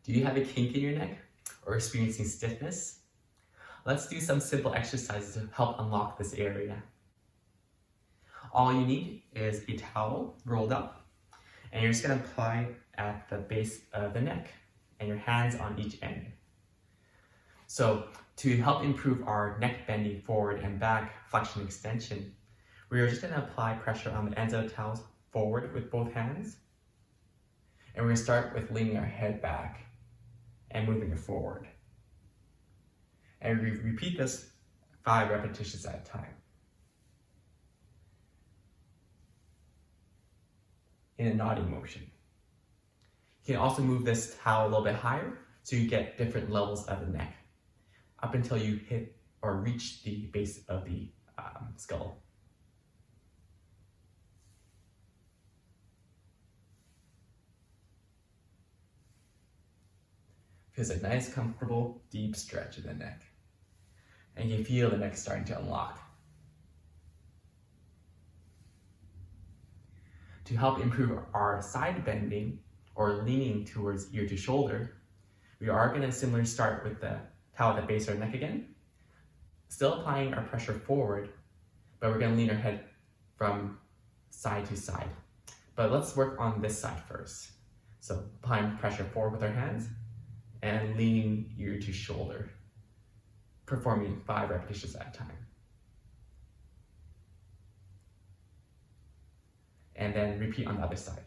Do you have a kink in your neck or experiencing stiffness? Let's do some simple exercises to help unlock this area. All you need is a towel rolled up, and you're just going to apply at the base of the neck and your hands on each end. So to help improve our neck bending forward and back, flexion extension, we're just going to apply pressure on the ends of the towels forward with both hands. And we're going to start with leaning our head back and moving it forward. And we repeat this 5 repetitions at a time. In a nodding motion. You can also move this towel a little bit higher so you get different levels of the neck up until you hit or reach the base of the skull. Feels a nice, comfortable, deep stretch in the neck. And you feel the neck starting to unlock. To help improve our side bending or leaning towards ear to shoulder, we are going to similarly start with the towel at the base of our neck again. Still applying our pressure forward, but we're going to lean our head from side to side. But let's work on this side first. So applying pressure forward with our hands and leaning ear to shoulder, performing 5 repetitions at a time. And then repeat on the other side.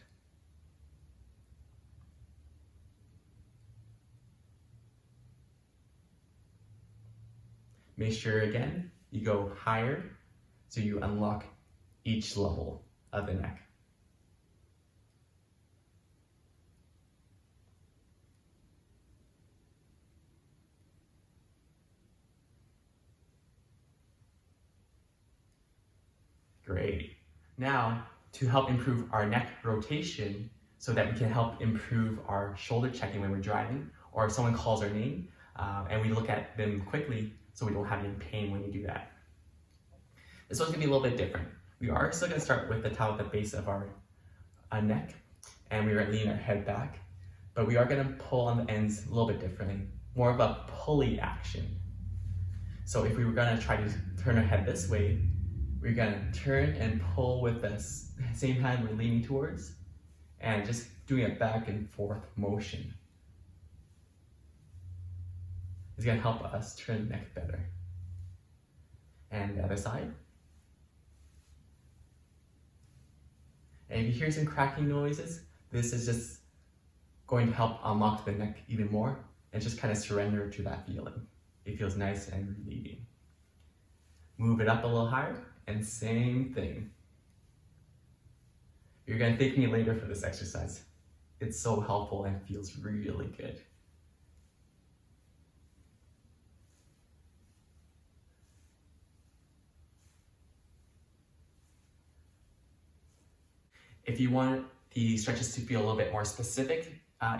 Make sure again, you go higher so you unlock each level of the neck. Great. Now, to help improve our neck rotation so that we can help improve our shoulder checking when we're driving, or if someone calls our name and we look at them quickly so we don't have any pain when you do that. This one's gonna be a little bit different. We are still gonna start with the towel at the base of our neck, and we're gonna lean our head back, but we are gonna pull on the ends a little bit differently, more of a pulley action. So if we were gonna try to turn our head this way, we're gonna turn and pull with the same hand we're leaning towards, and just doing a back and forth motion. It's gonna help us turn the neck better. And the other side. And if you hear some cracking noises, this is just going to help unlock the neck even more and just kind of surrender to that feeling. It feels nice and relieving. Move it up a little higher, and same thing. You're gonna thank me later for this exercise. It's so helpful and feels really good. If you want the stretches to feel a little bit more specific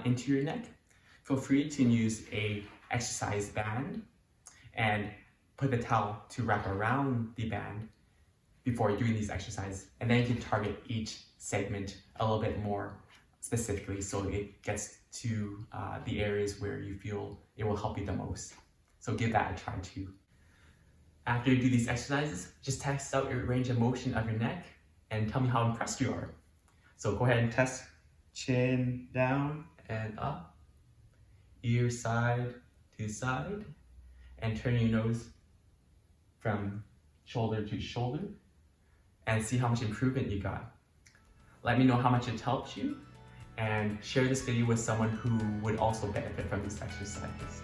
into your neck, feel free to use a exercise band and put the towel to wrap around the band before doing these exercises, and then you can target each segment a little bit more specifically so it gets to the areas where you feel it will help you the most. So give that a try too. After you do these exercises, just test out your range of motion of your neck and tell me how impressed you are. So go ahead and test chin down and up, ear side to side, and turn your nose from shoulder to shoulder, and see how much improvement you got. Let me know how much it helped you, and share this video with someone who would also benefit from these exercises.